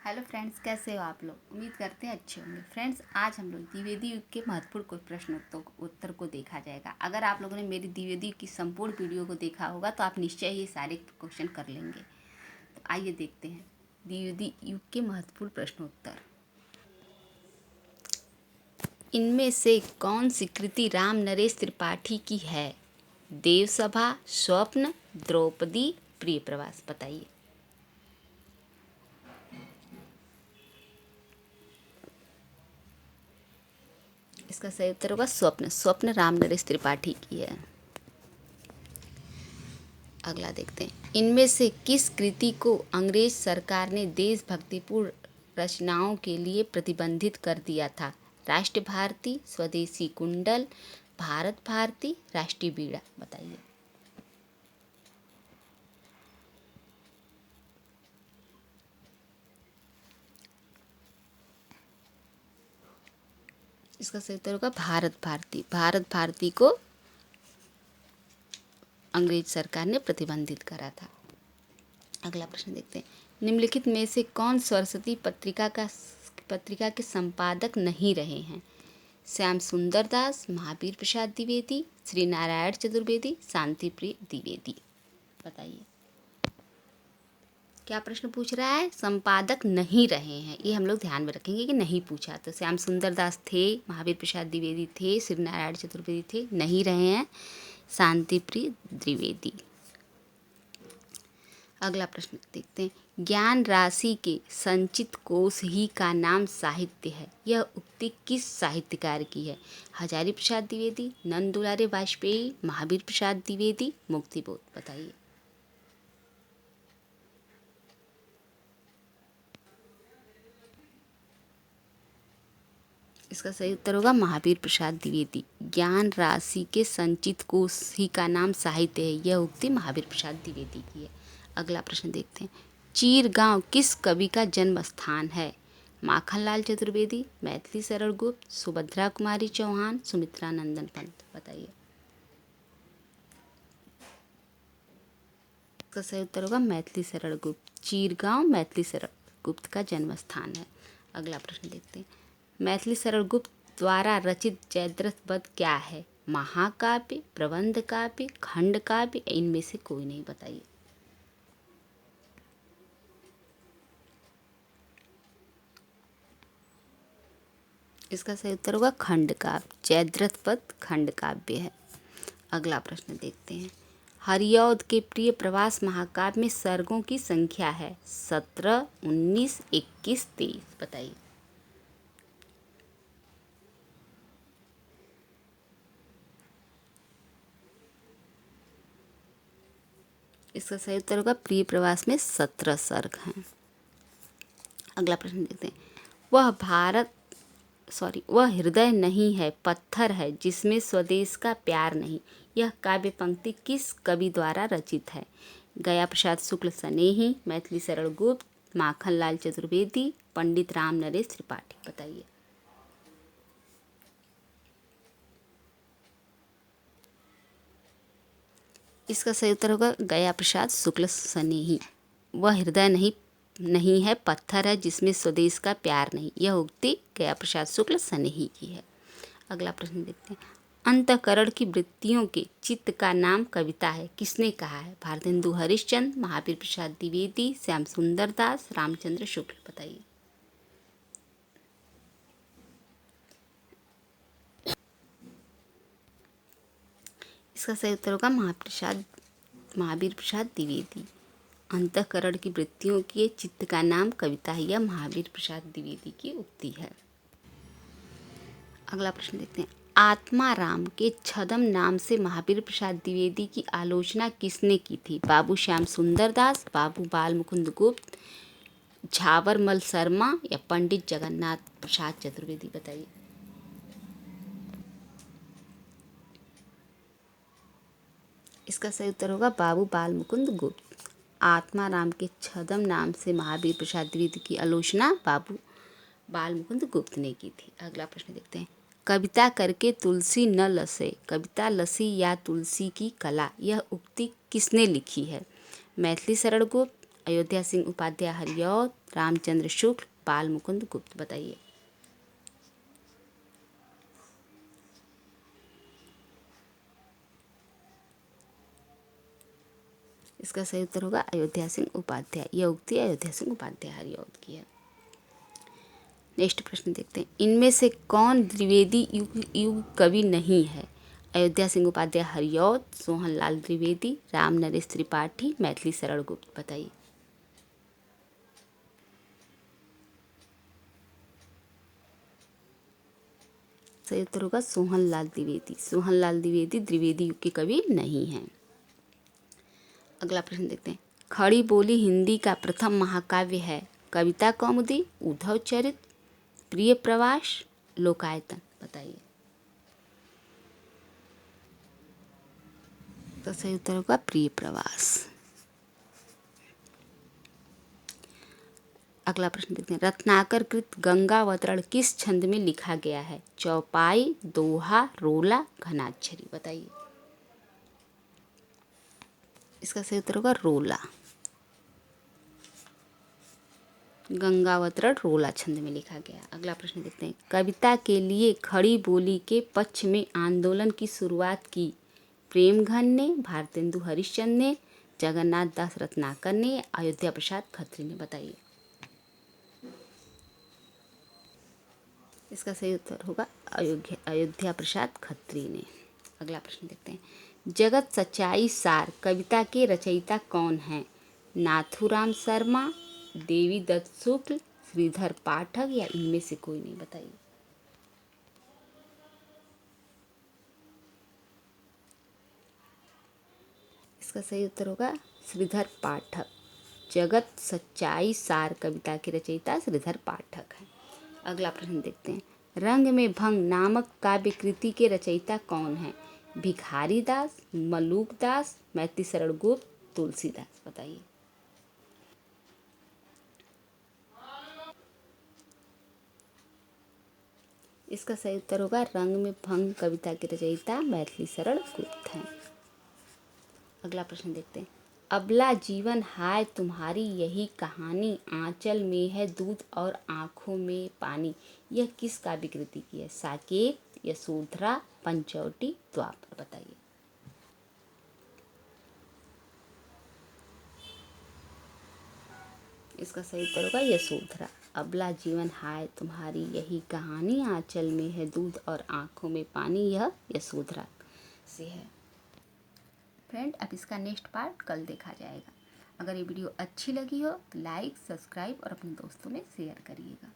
Hello friends, कैसे हो आप लोग। उम्मीद करते हैं अच्छे होंगे। फ्रेंड्स, आज हम लोग द्विवेदी युग के महत्वपूर्ण कुछ प्रश्न उत्तर को देखा जाएगा। अगर आप लोगों ने मेरी द्विवेदी युग की संपूर्ण वीडियो को देखा होगा तो आप निश्चय ही सारे क्वेश्चन कर लेंगे। तो आइए देखते हैं द्विवेदी युग के महत्वपूर्ण प्रश्नोत्तर। इनमें से कौन सी कृति राम नरेश त्रिपाठी की है? देवसभा, स्वप्न, द्रौपदी, प्रिय प्रवास। बताइए। इसका सही उत्तर होगा स्वप्न। स्वप्न राम नरेश त्रिपाठी की है। अगला देखते हैं। इनमें से किस कृति को अंग्रेज सरकार ने देशभक्तिपूर्ण रचनाओं के लिए प्रतिबंधित कर दिया था? राष्ट्र भारती, स्वदेशी कुंडल, भारत भारती, राष्ट्रीय बीड़ा। बताइए। इसका सही उत्तर होगा भारत भारती। भारत भारती को अंग्रेज सरकार ने प्रतिबंधित करा था। अगला प्रश्न देखते हैं। निम्नलिखित में से कौन सरस्वती पत्रिका के संपादक नहीं रहे हैं? श्याम सुंदर दास, महावीर प्रसाद द्विवेदी, श्री नारायण चतुर्वेदी, शांति प्रिय द्विवेदी। बताइए। क्या प्रश्न पूछ रहा है? संपादक नहीं रहे हैं, ये हम लोग ध्यान में रखेंगे कि नहीं पूछा। तो श्याम सुंदर दास थे, महावीर प्रसाद द्विवेदी थे, श्री नारायण चतुर्वेदी थे, नहीं रहे हैं शांति प्रिय द्विवेदी। अगला प्रश्न देखते हैं। ज्ञान राशि के संचित कोश ही का नाम साहित्य है, यह उक्ति किस साहित्यकार की है? हजारी प्रसाद द्विवेदी, नंद दुलारे वाजपेयी, महावीर प्रसाद द्विवेदी, मुक्तिबोध। बताइए। इसका सही उत्तर होगा महावीर प्रसाद द्विवेदी। ज्ञान राशि के संचित कोश ही का नाम साहित्य है, यह उक्ति महावीर प्रसाद द्विवेदी की है। अगला प्रश्न देखते हैं। चीरगांव किस कवि का जन्म स्थान है? माखनलाल चतुर्वेदी, मैथिली शरण गुप्त, सुभद्रा कुमारी चौहान, सुमित्रा नंदन पंत। बताइए। इसका सही उत्तर होगा मैथिली शरण गुप्त। चीरगांव मैथिली शरण गुप्त का जन्म स्थान है। अगला प्रश्न देखते हैं। मैथिली शरण गुप्त द्वारा रचित जयद्रथ वध क्या है? महाकाव्य, प्रबंध काव्य, खंड काव्य, इनमें से कोई नहीं। बताइए। इसका सही उत्तर होगा खंड काव्य। जयद्रथ वध खंड काव्य है। अगला प्रश्न देखते हैं। हरिऔध के प्रिय प्रवास महाकाव्य में सर्गों की संख्या है 17, 19, 21, 23। बताइए। इसका सही उत्तर होगा प्रिय प्रवास में 17 सर्ग हैं। अगला प्रश्न देखते हैं। वह हृदय नहीं है, पत्थर है, जिसमें स्वदेश का प्यार नहीं, यह काव्य पंक्ति किस कवि द्वारा रचित है? गया प्रसाद शुक्ल सनेही, मैथिली शरण गुप्त, माखनलाल चतुर्वेदी, पंडित राम नरेश त्रिपाठी। बताइए। इसका सही उत्तर होगा गया प्रसाद शुक्ल सनेही। वह हृदय नहीं है, पत्थर है, जिसमें स्वदेश का प्यार नहीं, यह उक्ति गया प्रसाद शुक्ल सनेही की है। अगला प्रश्न देखते हैं। अंतःकरण की वृत्तियों के चित्त का नाम कविता है, किसने कहा है? भारतेंदु हरिश्चंद्र, महावीर प्रसाद द्विवेदी, श्याम सुंदर दास, रामचंद्र शुक्ल। बताइए। इसका सही उत्तर होगा महावीर प्रसाद द्विवेदी। अंतःकरण की वृत्तियों के चित्त का नाम कविता है, यह महावीर प्रसाद द्विवेदी की उक्ति है। अगला प्रश्न देखते हैं। आत्माराम के छद्म नाम से महावीर प्रसाद द्विवेदी की आलोचना किसने की थी? बाबू श्याम सुंदर दास, बाबू बाल मुकुंद गुप्त, झावरमल शर्मा, या पंडित जगन्नाथ प्रसाद चतुर्वेदी। बताइए। इसका सही उत्तर होगा बाबू बाल मुकुंद गुप्त। आत्माराम के छद्म नाम से महावीर प्रसाद द्विवेदी की आलोचना बाबू बाल मुकुंद गुप्त ने की थी। अगला प्रश्न देखते हैं। कविता करके तुलसी न लसे, कविता लसी या तुलसी की कला, यह उक्ति किसने लिखी है? मैथिली शरण गुप्त, अयोध्या सिंह उपाध्याय हरिऔध, रामचंद्र शुक्ल, बाल मुकुंद गुप्त। बताइए। इसका सही उत्तर होगा अयोध्या सिंह उपाध्याय। यह उक्ति अयोध्या सिंह उपाध्याय हरिऔध की है। नेक्स्ट प्रश्न देखते हैं। इनमें से कौन द्विवेदी युग कवि नहीं है? अयोध्या सिंह उपाध्याय हरिऔध, सोहनलाल द्विवेदी, राम नरेश त्रिपाठी, मैथिली शरण गुप्त। बताइए। सही उत्तर होगा सोहनलाल द्विवेदी। सोहनलाल द्विवेदी द्विवेदी युग के कवि नहीं हैं। अगला प्रश्न देखते हैं। खड़ी बोली हिंदी का प्रथम महाकाव्य है? कविता कौमुदी, उद्धव चरित, प्रिय प्रवास, लोकायतन। बताइए। तो सही उत्तर होगा प्रिय प्रवास। अगला प्रश्न देखते हैं। रत्नाकर कृत गंगावतरण किस छंद में लिखा गया है? चौपाई, दोहा, रोला, घनाक्षरी। बताइए। इसका सही उत्तर होगा रोला। गंगावतरण रोला छंद में लिखा गया। अगला प्रश्न देखते हैं। कविता के लिए खड़ी बोली के पक्ष में आंदोलन की शुरुआत की? प्रेमघन ने, भारतेंदु हरिश्चंद्र ने, जगन्नाथ दास रत्नाकर ने, अयोध्या प्रसाद खत्री ने। बताइए। इसका सही उत्तर होगा अयोध्या प्रसाद खत्री ने। अगला प्रश्न देखते हैं। जगत सच्चाई सार कविता के रचयिता कौन हैं? नाथूराम शर्मा, देवी दत्त शुक्ल, श्रीधर पाठक या इनमें से कोई नहीं। बताइए। इसका सही उत्तर होगा श्रीधर पाठक। जगत सच्चाई सार कविता के रचयिता श्रीधर पाठक हैं। अगला प्रश्न देखते हैं। रंग में भंग नामक काव्य कृति के रचयिता कौन हैं? भिखारी दास, मलूक दास, मैथिली शरण गुप्त, तुलसीदास। बताइए। इसका सही उत्तर होगा रंग में भंग कविता के रचयिता मैथिली शरण गुप्त हैं। अगला प्रश्न देखते हैं। अबला जीवन हाय तुम्हारी यही कहानी, आंचल में है दूध और आंखों में पानी। यह किस काव्य कृति की है? साकेत, यशोधरा, पंचवटी, द्वापर। बताइए। इसका सही उत्तर होगा यशोधरा। अबला जीवन हाय तुम्हारी यही कहानी, आंचल में है दूध और आंखों में पानी। यह यशोधरा से है। फ्रेंड, अब इसका नेक्स्ट पार्ट कल देखा जाएगा। अगर ये वीडियो अच्छी लगी हो तो लाइक, सब्सक्राइब और अपने दोस्तों में शेयर करिएगा।